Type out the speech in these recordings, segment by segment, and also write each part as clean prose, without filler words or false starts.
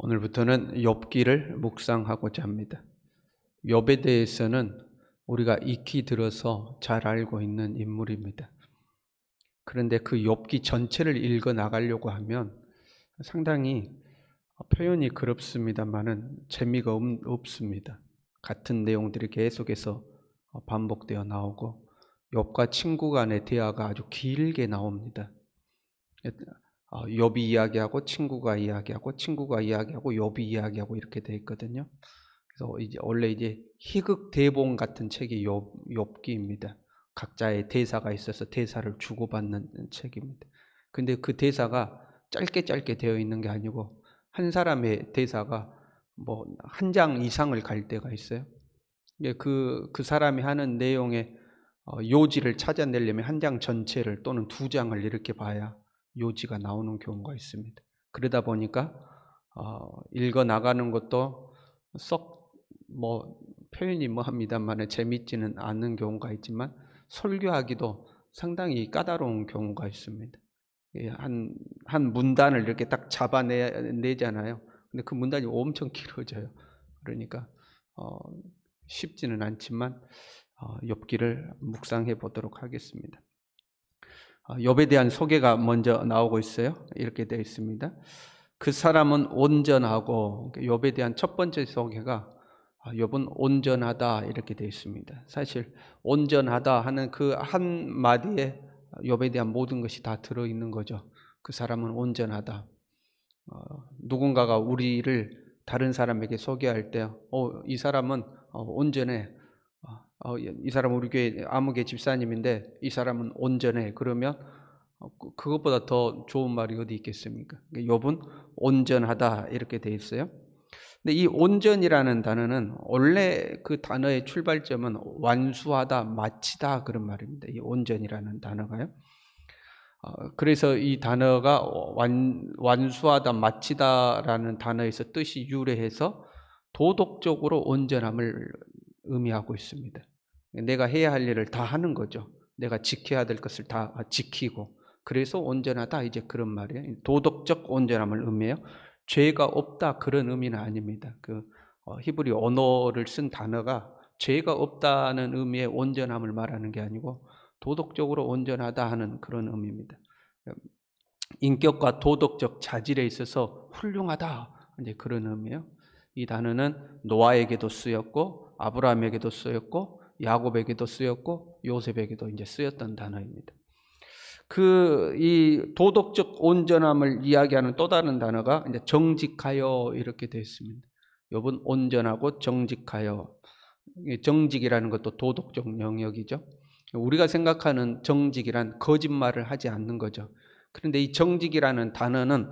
오늘부터는 욥기를 묵상하고자 합니다. 욥에 대해서는 우리가 익히 들어서 잘 알고 있는 인물입니다. 그런데 그 욥기 전체를 읽어 나가려고 하면 상당히 표현이 그렇습니다만은 재미가 없습니다. 같은 내용들이 계속해서 반복되어 나오고 욥과 친구 간의 대화가 아주 길게 나옵니다. 욥이 이야기하고 친구가 이야기하고 친구가 이야기하고 욥이 이야기하고 이렇게 돼 있거든요. 그래서 원래 희극 대본 같은 책이 욥기입니다. 각자의 대사가 있어서 대사를 주고받는 책입니다. 근데 그 대사가 짧게 되어 있는 게 아니고 한 사람의 대사가 뭐 한 장 이상을 갈 때가 있어요. 그 사람이 하는 내용의 요지를 찾아내려면 한 장 전체를 또는 두 장을 이렇게 봐야 요지가 나오는 경우가 있습니다. 그러다 보니까 읽어 나가는 것도 썩 표현이 합니다만 재밌지는 않는 경우가 있지만 설교하기도 상당히 까다로운 경우가 있습니다. 한 문단을 이렇게 딱 잡아내잖아요. 근데 그 문단이 엄청 길어져요. 그러니까 쉽지는 않지만 욥기를 묵상해 보도록 하겠습니다. 욥에 대한 소개가 먼저 나오고 있어요. 이렇게 되어 있습니다. 그 사람은 온전하고, 욥에 대한 첫 번째 소개가 욥은 온전하다 이렇게 되어 있습니다. 사실 온전하다 하는 그 한마디에 욥에 대한 모든 것이 다 들어있는 거죠. 그 사람은 온전하다. 누군가가 우리를 다른 사람에게 소개할 때 이 사람은 온전해. 이 사람 우리 교회 아무개 집사님인데 이 사람은 온전해. 그러면 그것보다 더 좋은 말이 어디 있겠습니까? 욥은 온전하다 이렇게 돼 있어요. 근데 이 온전이라는 단어는 원래 그 단어의 출발점은 완수하다, 마치다 그런 말입니다. 이 온전이라는 단어가요. 그래서 이 단어가 완수하다, 마치다라는 단어에서 뜻이 유래해서 도덕적으로 온전함을 의미하고 있습니다. 내가 해야 할 일을 다 하는 거죠. 내가 지켜야 될 것을 다 지키고, 그래서 온전하다 이제 그런 말이에요. 도덕적 온전함을 의미해요. 죄가 없다 그런 의미는 아닙니다. 히브리 언어를 쓴 단어가 죄가 없다는 의미의 온전함을 말하는 게 아니고 도덕적으로 온전하다 하는 그런 의미입니다. 인격과 도덕적 자질에 있어서 훌륭하다 이제 그런 의미예요. 이 단어는 노아에게도 쓰였고 아브라함에게도 쓰였고 야곱에게도 쓰였고 요셉에게도 이제 쓰였던 단어입니다. 이 도덕적 온전함을 이야기하는 또 다른 단어가 이제 정직하여 이렇게 되어 있습니다. 욥은 온전하고 정직하여. 정직이라는 것도 도덕적 영역이죠. 우리가 생각하는 정직이란 거짓말을 하지 않는 거죠. 그런데 이 정직이라는 단어는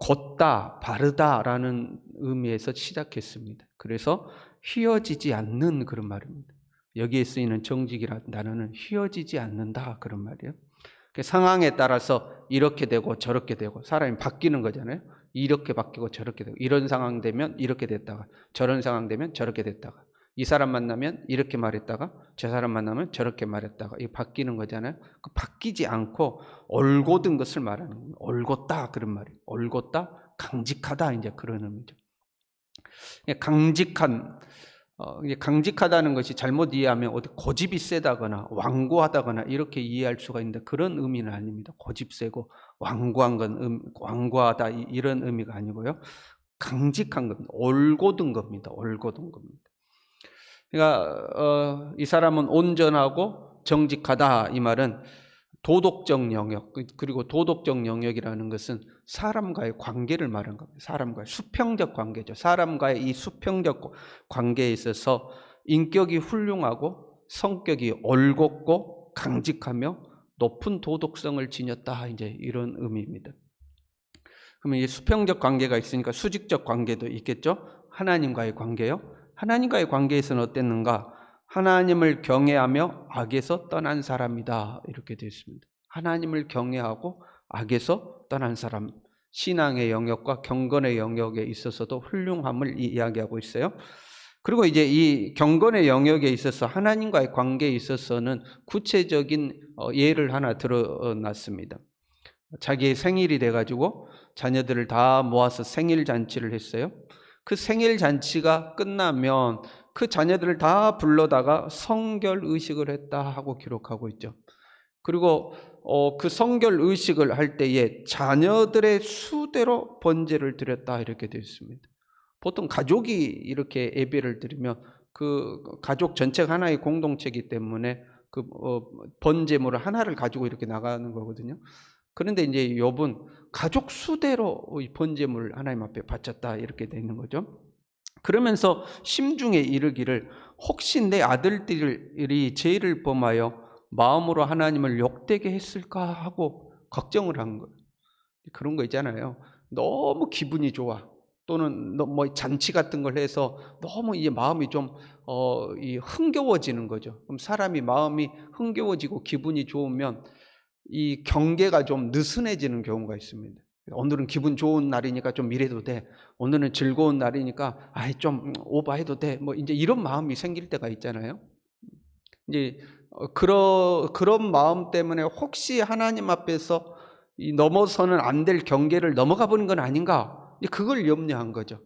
곧다, 바르다라는 의미에서 시작했습니다. 그래서 휘어지지 않는 그런 말입니다. 여기에 쓰이는 정직이라는 단어는 휘어지지 않는다 그런 말이에요. 상황에 따라서 이렇게 되고 저렇게 되고 사람이 바뀌는 거잖아요. 이렇게 바뀌고 저렇게 되고 이런 상황 되면 이렇게 됐다가 저런 상황 되면 저렇게 됐다가 이 사람 만나면 이렇게 말했다가 저 사람 만나면 저렇게 말했다가 이게 바뀌는 거잖아요. 바뀌지 않고 올곧은 것을 말하는 거예요. 올곧다 그런 말이에요. 올곧다, 강직하다 이제 그런 의미죠. 강직하다는 것이 잘못 이해하면 어디 고집이 세다거나 완고하다거나 이렇게 이해할 수가 있는데 그런 의미는 아닙니다. 고집 세고 완고하다 이런 의미가 아니고요. 강직한 겁니다. 올곧은 겁니다. 올곧은 겁니다. 그러니까 이 사람은 온전하고 정직하다 이 말은 도덕적 영역, 그리고 도덕적 영역이라는 것은 사람과의 관계를 말하는 겁니다. 사람과의 수평적 관계죠. 사람과의 이 수평적 관계에 있어서 인격이 훌륭하고 성격이 올곧고 강직하며 높은 도덕성을 지녔다 이제 이런 의미입니다. 그러면 이 수평적 관계가 있으니까 수직적 관계도 있겠죠. 하나님과의 관계요. 하나님과의 관계에서는 어땠는가? 하나님을 경외하며 악에서 떠난 사람이다 이렇게 되어 있습니다. 하나님을 경외하고 악에서 떠난 사람, 신앙의 영역과 경건의 영역에 있어서도 훌륭함을 이야기하고 있어요. 그리고 이제 이 경건의 영역에 있어서 하나님과의 관계에 있어서는 구체적인 예를 하나 드러났습니다. 자기의 생일이 돼가지고 자녀들을 다 모아서 생일 잔치를 했어요. 그 생일 잔치가 끝나면 그 자녀들을 다 불러다가 성결 의식을 했다 하고 기록하고 있죠. 그리고 그 성결 의식을 할 때에 자녀들의 수대로 번제를 드렸다 이렇게 되어 있습니다. 보통 가족이 이렇게 예배를 드리면 그 가족 전체가 하나의 공동체이기 때문에 그 번제물을 하나를 가지고 이렇게 나가는 거거든요. 그런데 이제 욥은 가족 수대로 번제물을 하나님 앞에 바쳤다 이렇게 되어 있는 거죠. 그러면서 심중에 이르기를 혹시 내 아들들이 죄를 범하여 마음으로 하나님을 욕되게 했을까 하고 걱정을 한 거예요. 그런 거 있잖아요. 너무 기분이 좋아. 또는 뭐 잔치 같은 걸 해서 너무 이제 마음이 좀 흥겨워지는 거죠. 그럼 사람이 마음이 흥겨워지고 기분이 좋으면 이 경계가 좀 느슨해지는 경우가 있습니다. 오늘은 기분 좋은 날이니까 좀 이래도 돼. 오늘은 즐거운 날이니까 아이 좀 오버해도 돼. 뭐 이제 이런 마음이 생길 때가 있잖아요. 이제 그런 마음 때문에 혹시 하나님 앞에서 이 넘어서는 안 될 경계를 넘어가 버린 건 아닌가? 그걸 염려한 거죠.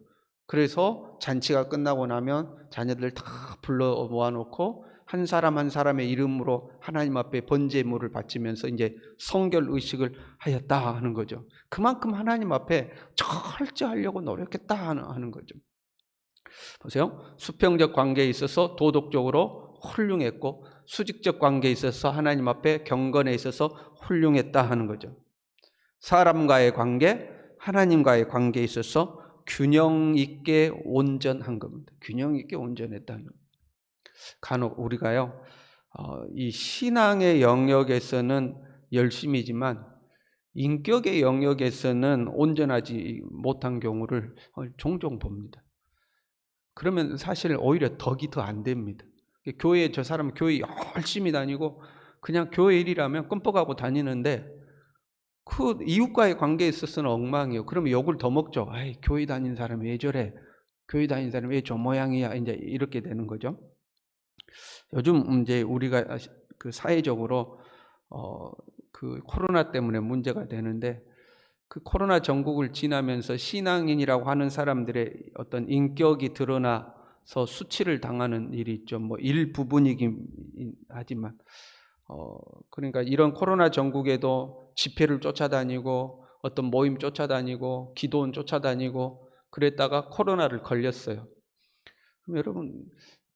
그래서 잔치가 끝나고 나면 자녀들 다 불러 모아놓고 한 사람 한 사람의 이름으로 하나님 앞에 번제물을 바치면서 이제 성결 의식을 하였다 하는 거죠. 그만큼 하나님 앞에 철저하려고 노력했다 하는 거죠. 보세요. 수평적 관계에 있어서 도덕적으로 훌륭했고 수직적 관계에 있어서 하나님 앞에 경건에 있어서 훌륭했다 하는 거죠. 사람과의 관계, 하나님과의 관계에 있어서 균형 있게 온전한 겁니다. 균형 있게 온전했다는 겁니다. 간혹 우리가요, 이 신앙의 영역에서는 열심이지만 인격의 영역에서는 온전하지 못한 경우를 종종 봅니다. 그러면 사실 오히려 덕이 더 안 됩니다. 교회에 저 사람은 교회 열심히 다니고 그냥 교회 일이라면 끔뻑하고 다니는데 그 이웃과의 관계에 있어서는 엉망이에요. 그러면 욕을 더 먹죠. 아이, 교회 다니는 사람이 왜 저래? 교회 다니는 사람이 왜 저 모양이야? 이제 이렇게 되는 거죠. 요즘 이제 우리가 그 사회적으로 그 코로나 때문에 문제가 되는데 그 코로나 전국을 지나면서 신앙인이라고 하는 사람들의 어떤 인격이 드러나서 수치를 당하는 일이 있죠. 뭐 일부분이긴 하지만 그러니까 이런 코로나 전국에도 집회를 쫓아다니고 어떤 모임 쫓아다니고 기도원 쫓아다니고 그랬다가 코로나를 걸렸어요. 그럼 여러분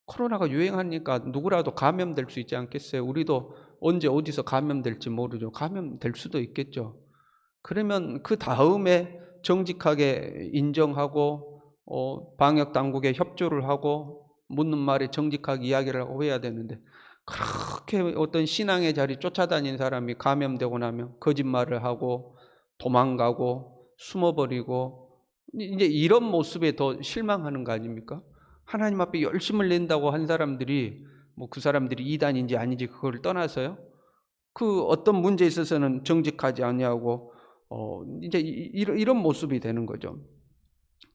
코로나가 유행하니까 누구라도 감염될 수 있지 않겠어요? 우리도 언제 어디서 감염될지 모르죠. 감염될 수도 있겠죠. 그러면 그 다음에 정직하게 인정하고 방역 당국에 협조를 하고 묻는 말에 정직하게 이야기를 하고 해야 되는데 그렇게 어떤 신앙의 자리 쫓아다니는 사람이 감염되고 나면 거짓말을 하고 도망가고 숨어버리고 이제 이런 모습에 더 실망하는 거 아닙니까? 하나님 앞에 열심을 낸다고 한 사람들이 뭐 그 사람들이 이단인지 아닌지 그걸 떠나서요. 그 어떤 문제에 있어서는 정직하지 아니하고 이제 이런 모습이 되는 거죠.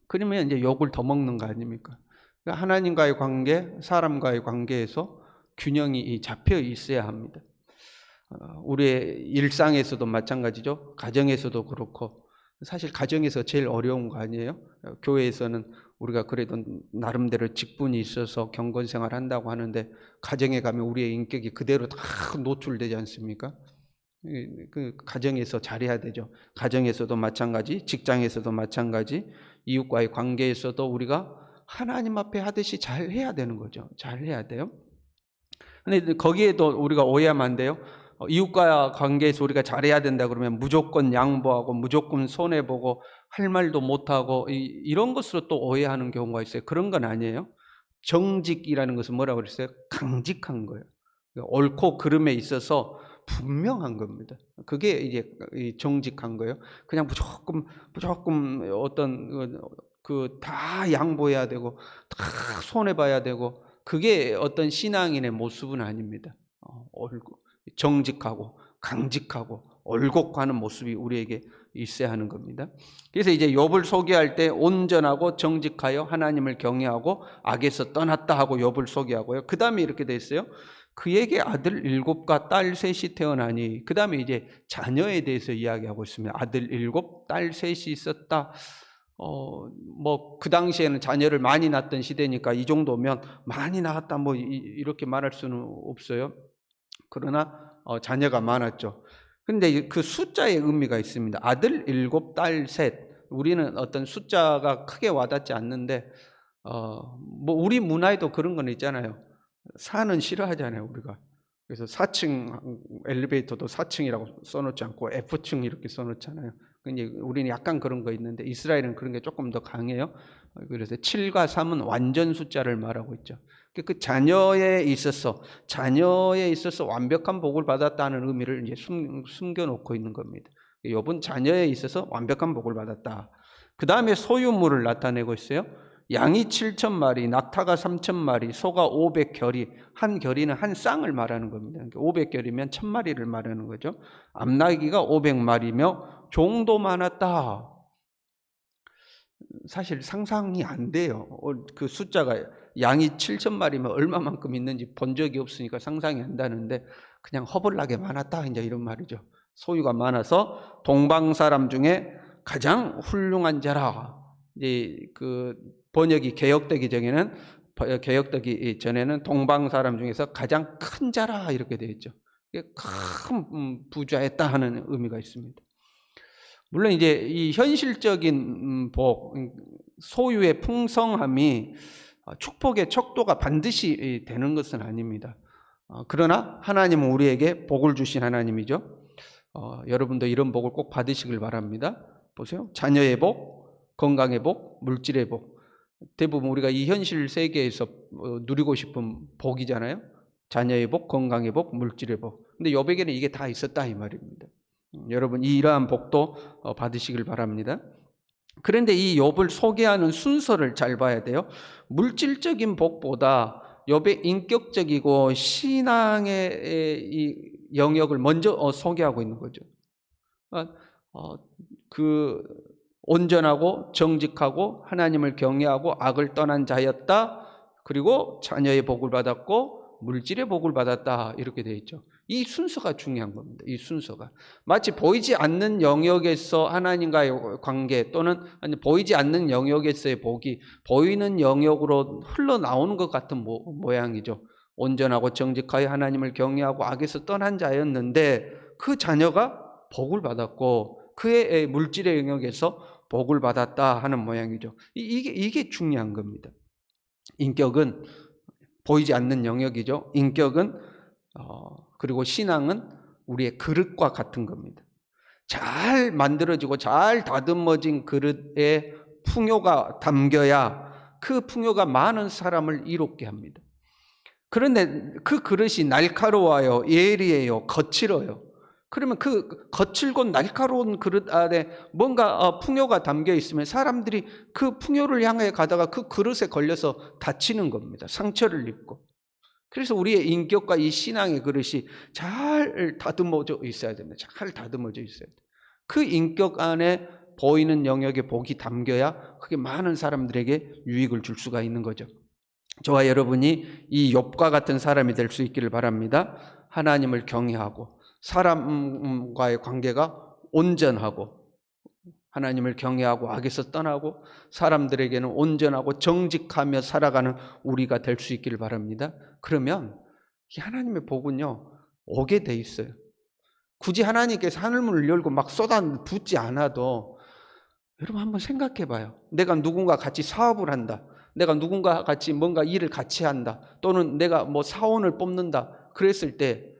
그러면 이제 욕을 더 먹는 거 아닙니까? 그러니까 하나님과의 관계, 사람과의 관계에서 균형이 잡혀 있어야 합니다. 우리의 일상에서도 마찬가지죠. 가정에서도 그렇고 사실 가정에서 제일 어려운 거 아니에요? 교회에서는 우리가 그래도 나름대로 직분이 있어서 경건 생활한다고 하는데 가정에 가면 우리의 인격이 그대로 다 노출되지 않습니까? 그 가정에서 잘해야 되죠. 가정에서도 마찬가지, 직장에서도 마찬가지, 이웃과의 관계에서도 우리가 하나님 앞에 하듯이 잘해야 되는 거죠. 잘해야 돼요. 근데 거기에도 우리가 오해하면 안 돼요. 이웃과 관계에서 우리가 잘해야 된다 그러면 무조건 양보하고 무조건 손해보고 할 말도 못하고 이런 것으로 또 오해하는 경우가 있어요. 그런 건 아니에요. 정직이라는 것은 뭐라고 그랬어요? 강직한 거예요. 옳고 그름에 있어서 분명한 겁니다. 그게 이제 정직한 거예요. 그냥 무조건 어떤 다 양보해야 되고 다 손해봐야 되고 그게 어떤 신앙인의 모습은 아닙니다. 정직하고 강직하고 올곧하는 모습이 우리에게 있어야 하는 겁니다. 그래서 이제 욥을 소개할 때 온전하고 정직하여 하나님을 경외하고 악에서 떠났다 하고 욥을 소개하고요. 그 다음에 이렇게 돼 있어요. 그에게 아들 7과 딸 셋이 태어나니, 그 다음에 이제 자녀에 대해서 이야기하고 있습니다. 아들 7, 딸 셋이 있었다. 뭐 그 당시에는 자녀를 많이 낳던 시대니까 이 정도면 많이 낳았다 뭐 이렇게 말할 수는 없어요. 그러나 자녀가 많았죠. 근데 그 숫자의 의미가 있습니다. 아들 7, 딸 셋. 우리는 어떤 숫자가 크게 와닿지 않는데 뭐 우리 문화에도 그런 건 있잖아요. 4는 싫어하잖아요, 우리가. 그래서 4층 엘리베이터도 4층이라고 써놓지 않고 F층 이렇게 써놓잖아요. 근데 우리는 약간 그런 거 있는데 이스라엘은 그런 게 조금 더 강해요. 그래서 7과 3은 완전 숫자를 말하고 있죠. 그 자녀에 있어서 완벽한 복을 받았다는 의미를 이제 숨겨놓고 있는 겁니다. 욥은 자녀에 있어서 완벽한 복을 받았다. 그 다음에 소유물을 나타내고 있어요. 양이 7,000마리, 낙타가 3,000마리, 소가 500결이, 한 결이는 한 쌍을 말하는 겁니다. 500결이면 1,000마리를 말하는 거죠. 암나귀가 500마리며 종도 많았다. 사실 상상이 안 돼요. 그 숫자가 양이 7,000마리면 얼마만큼 있는지 본 적이 없으니까 상상이 안 되는데 그냥 허벌나게 많았다 이제 이런 말이죠. 소유가 많아서 동방 사람 중에 가장 훌륭한 자라. 이제 그 번역이 개역되기 전에는 동방 사람 중에서 가장 큰 자라 이렇게 되어 있죠. 큰 부자였다 하는 의미가 있습니다. 물론 이제 이 현실적인 복, 소유의 풍성함이 축복의 척도가 반드시 되는 것은 아닙니다. 그러나 하나님은 우리에게 복을 주신 하나님이죠. 여러분도 이런 복을 꼭 받으시길 바랍니다. 보세요. 자녀의 복, 건강의 복, 물질의 복. 대부분 우리가 이 현실 세계에서 누리고 싶은 복이잖아요. 자녀의 복, 건강의 복, 물질의 복. 근데 욥에게는 이게 다 있었다 이 말입니다. 여러분 이러한 복도 받으시길 바랍니다. 그런데 이 욥을 소개하는 순서를 잘 봐야 돼요. 물질적인 복보다 욥의 인격적이고 신앙의 이 영역을 먼저 소개하고 있는 거죠. 그 온전하고 정직하고 하나님을 경외하고 악을 떠난 자였다. 그리고 자녀의 복을 받았고 물질의 복을 받았다. 이렇게 되어 있죠. 이 순서가 중요한 겁니다. 이 순서가 마치 보이지 않는 영역에서 하나님과의 관계 또는 보이지 않는 영역에서의 복이 보이는 영역으로 흘러나오는 것 같은 모양이죠. 온전하고 정직하여 하나님을 경외하고 악에서 떠난 자였는데 그 자녀가 복을 받았고 그의 물질의 영역에서 복을 받았다 하는 모양이죠. 이게 중요한 겁니다. 인격은 보이지 않는 영역이죠. 인격은 그리고 신앙은 우리의 그릇과 같은 겁니다. 잘 만들어지고 잘 다듬어진 그릇에 풍요가 담겨야 그 풍요가 많은 사람을 이롭게 합니다. 그런데 그 그릇이 날카로워요, 예리해요, 거칠어요. 그러면 그 거칠고 날카로운 그릇 안에 뭔가 풍요가 담겨 있으면 사람들이 그 풍요를 향해 가다가 그 그릇에 걸려서 다치는 겁니다. 상처를 입고. 그래서 우리의 인격과 이 신앙의 그릇이 잘 다듬어져 있어야 됩니다. 잘 다듬어져 있어야 돼요. 그 인격 안에 보이는 영역의 복이 담겨야 그게 많은 사람들에게 유익을 줄 수가 있는 거죠. 저와 여러분이 이 욥과 같은 사람이 될 수 있기를 바랍니다. 하나님을 경외하고 사람과의 관계가 온전하고 하나님을 경외하고 악에서 떠나고 사람들에게는 온전하고 정직하며 살아가는 우리가 될 수 있기를 바랍니다. 그러면 이 하나님의 복은요 오게 돼 있어요. 굳이 하나님께서 하늘문을 열고 막 쏟아붓지 않아도 여러분 한번 생각해 봐요. 내가 누군가 같이 사업을 한다. 내가 누군가 같이 뭔가 일을 같이 한다. 또는 내가 뭐 사원을 뽑는다. 그랬을 때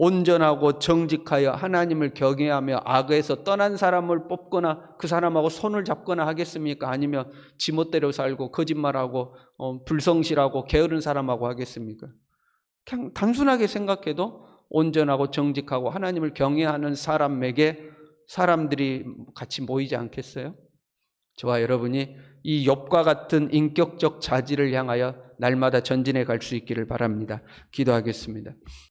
온전하고 정직하여 하나님을 경외하며 악에서 떠난 사람을 뽑거나 그 사람하고 손을 잡거나 하겠습니까? 아니면 지멋대로 살고 거짓말하고 불성실하고 게으른 사람하고 하겠습니까? 그냥 단순하게 생각해도 온전하고 정직하고 하나님을 경외하는 사람에게 사람들이 같이 모이지 않겠어요? 저와 여러분이 이 욥과 같은 인격적 자질을 향하여 날마다 전진해 갈 수 있기를 바랍니다. 기도하겠습니다.